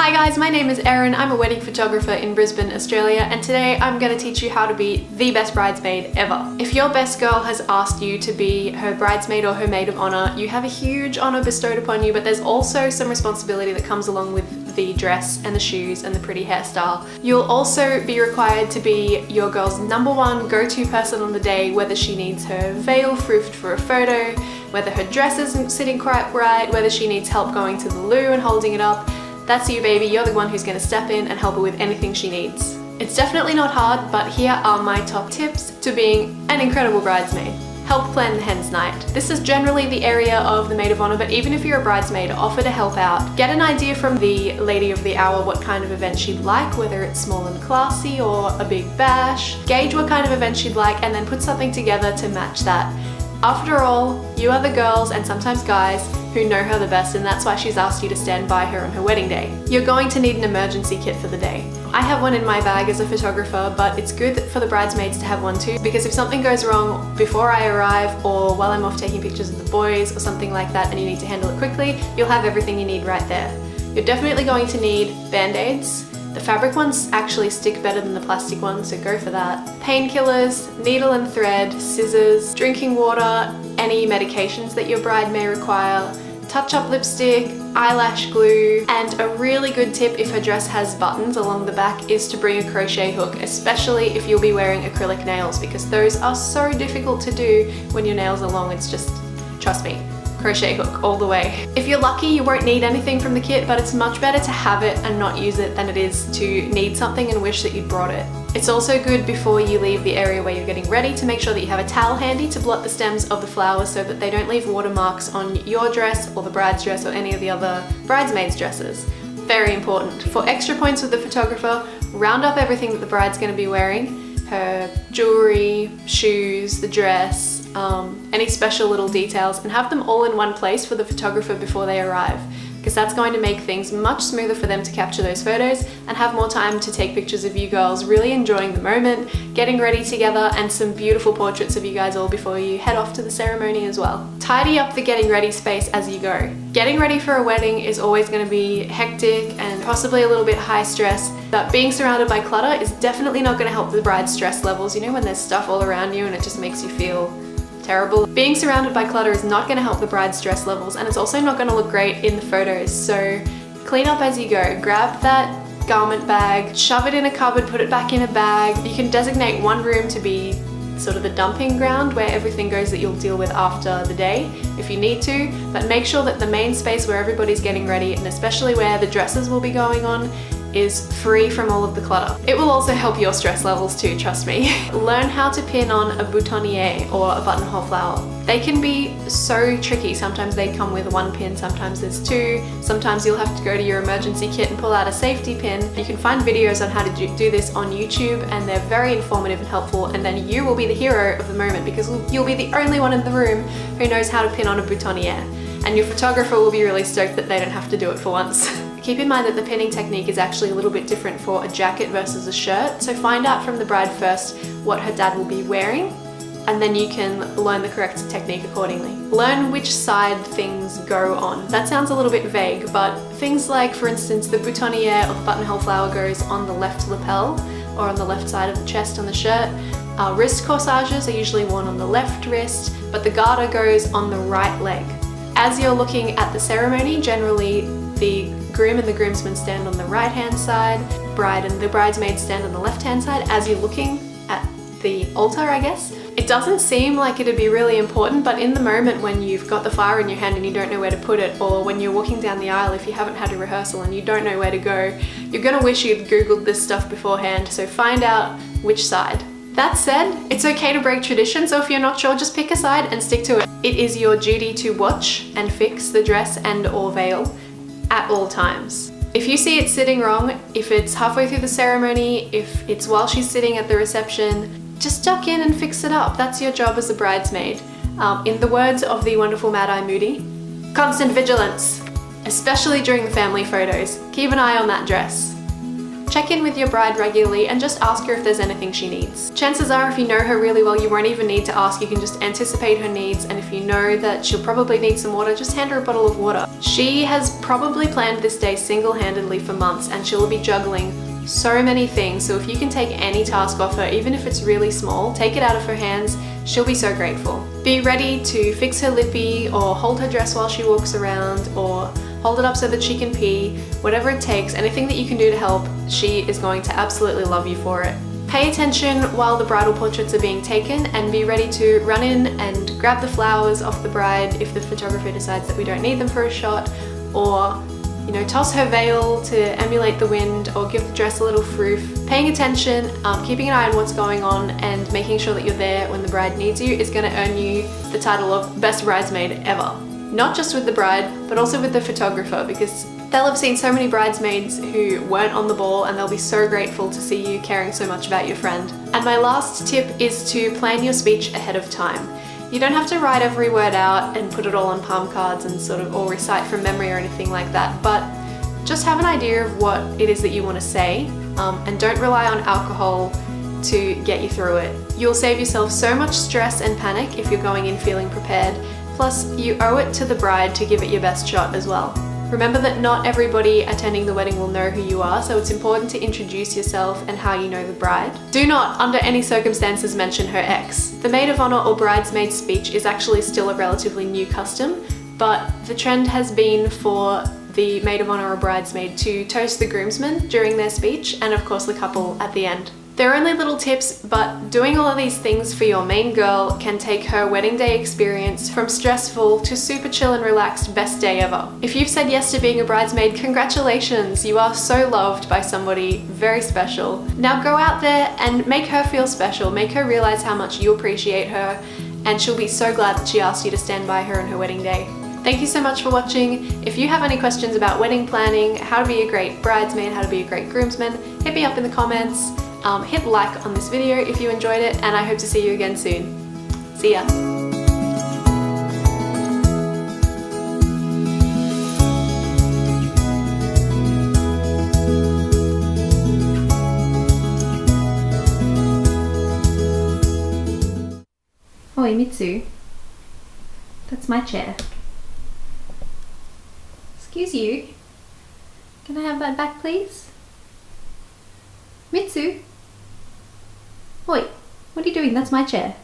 Hi guys, my name is Erin. I'm a wedding photographer in Brisbane, Australia, and today I'm going to teach you how to be the best bridesmaid ever. If your best girl has asked you to be her bridesmaid or her maid of honor, you have a huge honor bestowed upon you, but there's also some responsibility that comes along with the dress and the shoes and the pretty hairstyle. You'll also be required to be your girl's #1 go-to person on the day, whether she needs her veil froofed for a photo, whether her dress isn't sitting quite right, whether she needs help going to the loo and holding it up. That's you, baby. You're the one who's going to step in and help her with anything she needs. It's definitely not hard, but here are my top tips to being an incredible bridesmaid. Help plan the hen's night. This is generally the area of the maid of honor, but even if you're a bridesmaid, offer to help out. Get an idea from the lady of the hour what kind of event she'd like, whether it's small and classy or a big bash. Gauge what kind of event she'd like and then put something together to match that. After all, you are the girls and sometimes guys who know her the best, and that's why she's asked you to stand by her on her wedding day. You're going to need an emergency kit for the day. I have one in my bag as a photographer, but it's good for the bridesmaids to have one too, because if something goes wrong before I arrive or while I'm off taking pictures of the boys or something like that and you need to handle it quickly, you'll have everything you need right there. You're definitely going to need band-aids. The fabric ones actually stick better than the plastic ones, so go for that. Painkillers, needle and thread, scissors, drinking water, any medications that your bride may require, touch-up lipstick, eyelash glue, and a really good tip if her dress has buttons along the back is to bring a crochet hook, especially if you'll be wearing acrylic nails, because those are so difficult to do when your nails are long. It's just, trust me, crochet hook all the way. If you're lucky, you won't need anything from the kit, but it's much better to have it and not use it than it is to need something and wish that you'd brought it. It's also good before you leave the area where you're getting ready to make sure that you have a towel handy to blot the stems of the flowers so that they don't leave watermarks on your dress or the bride's dress or any of the other bridesmaids' dresses. Very important. For extra points with the photographer, round up everything that the bride's going to be wearing. Her jewelry, shoes, the dress, any special little details, and have them all in one place for the photographer before they arrive, because that's going to make things much smoother for them to capture those photos and have more time to take pictures of you girls really enjoying the moment, getting ready together, and some beautiful portraits of you guys all before you head off to the ceremony as well. Tidy up the getting ready space as you go. Getting ready for a wedding is always going to be hectic and possibly a little bit high stress, but being surrounded by clutter is definitely not going to help the bride's stress levels. You know, when there's stuff all around you and it just makes you feel terrible. Being surrounded by clutter is not going to help the bride's stress levels, and it's also not going to look great in the photos. So clean up as you go. Grab that garment bag, shove it in a cupboard, put it back in a bag. You can designate one room to be sort of the dumping ground where everything goes that you'll deal with after the day if you need to, but make sure that the main space where everybody's getting ready, and especially where the dresses will be going on, is free from all of the clutter. It will also help your stress levels too, trust me. Learn how to pin on a boutonniere or a buttonhole flower. They can be so tricky. Sometimes they come with one pin, sometimes there's two, sometimes you'll have to go to your emergency kit and pull out a safety pin. You can find videos on how to do this on YouTube, and they're very informative and helpful, and then you will be the hero of the moment because you'll be the only one in the room who knows how to pin on a boutonniere, and your photographer will be really stoked that they don't have to do it for once. Keep in mind that the pinning technique is actually a little bit different for a jacket versus a shirt, so find out from the bride first what her dad will be wearing, and then you can learn the correct technique accordingly. Learn which side things go on. That sounds a little bit vague, but things like, for instance, the boutonniere or the buttonhole flower goes on the left lapel or on the left side of the chest on the shirt. Wrist corsages are usually worn on the left wrist, but the garter goes on the right leg. As you're looking at the ceremony, generally the groom and the groomsmen stand on the right hand side, bride and the bridesmaid stand on the left hand side as you're looking at the altar, I guess. It doesn't seem like it'd be really important, but in the moment when you've got the fire in your hand and you don't know where to put it, or when you're walking down the aisle if you haven't had a rehearsal and you don't know where to go, you're gonna wish you'd Googled this stuff beforehand, so find out which side. That said, it's okay to break tradition, so if you're not sure, just pick a side and stick to it. It is your duty to watch and fix the dress and or veil at all times. If you see it sitting wrong, if it's halfway through the ceremony, if it's while she's sitting at the reception, just duck in and fix it up. That's your job as a bridesmaid. In the words of the wonderful Mad-Eye Moody, constant vigilance, especially during the family photos. Keep an eye on that dress. Check in with your bride regularly and just ask her if there's anything she needs. Chances are, if you know her really well, you won't even need to ask. You can just anticipate her needs, and if you know that she'll probably need some water, just hand her a bottle of water. She has probably planned this day single-handedly for months, and she'll be juggling so many things. So if you can take any task off her, even if it's really small, take it out of her hands, she'll be so grateful. Be ready to fix her lippy, or hold her dress while she walks around, or hold it up so that she can pee. Whatever it takes, anything that you can do to help, she is going to absolutely love you for it. Pay attention while the bridal portraits are being taken, and be ready to run in and grab the flowers off the bride if the photographer decides that we don't need them for a shot, or toss her veil to emulate the wind, or give the dress a little froof. Paying attention, keeping an eye on what's going on, and making sure that you're there when the bride needs you is going to earn you the title of Best Bridesmaid Ever. Not just with the bride, but also with the photographer, because they'll have seen so many bridesmaids who weren't on the ball, and they'll be so grateful to see you caring so much about your friend. And my last tip is to plan your speech ahead of time. You don't have to write every word out and put it all on palm cards and or recite from memory or anything like that, but just have an idea of what it is that you want to say, and don't rely on alcohol to get you through it. You'll save yourself so much stress and panic if you're going in feeling prepared, plus you owe it to the bride to give it your best shot as well. Remember that not everybody attending the wedding will know who you are, so it's important to introduce yourself and how you know the bride. Do not, under any circumstances, mention her ex. The maid of honor or bridesmaid speech is actually still a relatively new custom, but the trend has been for the maid of honor or bridesmaid to toast the groomsmen during their speech, and of course the couple at the end. They're only little tips, but doing all of these things for your main girl can take her wedding day experience from stressful to super chill and relaxed best day ever. If you've said yes to being a bridesmaid, congratulations! You are so loved by somebody very special. Now go out there and make her feel special, make her realize how much you appreciate her, and she'll be so glad that she asked you to stand by her on her wedding day. Thank you so much for watching. If you have any questions about wedding planning, how to be a great bridesmaid, how to be a great groomsman, hit me up in the comments. Hit like on this video if you enjoyed it, and I hope to see you again soon. See ya! Oi, Mitsu. That's my chair. Excuse you. Can I have that back, please? Mitsu? Oi, what are you doing? That's my chair.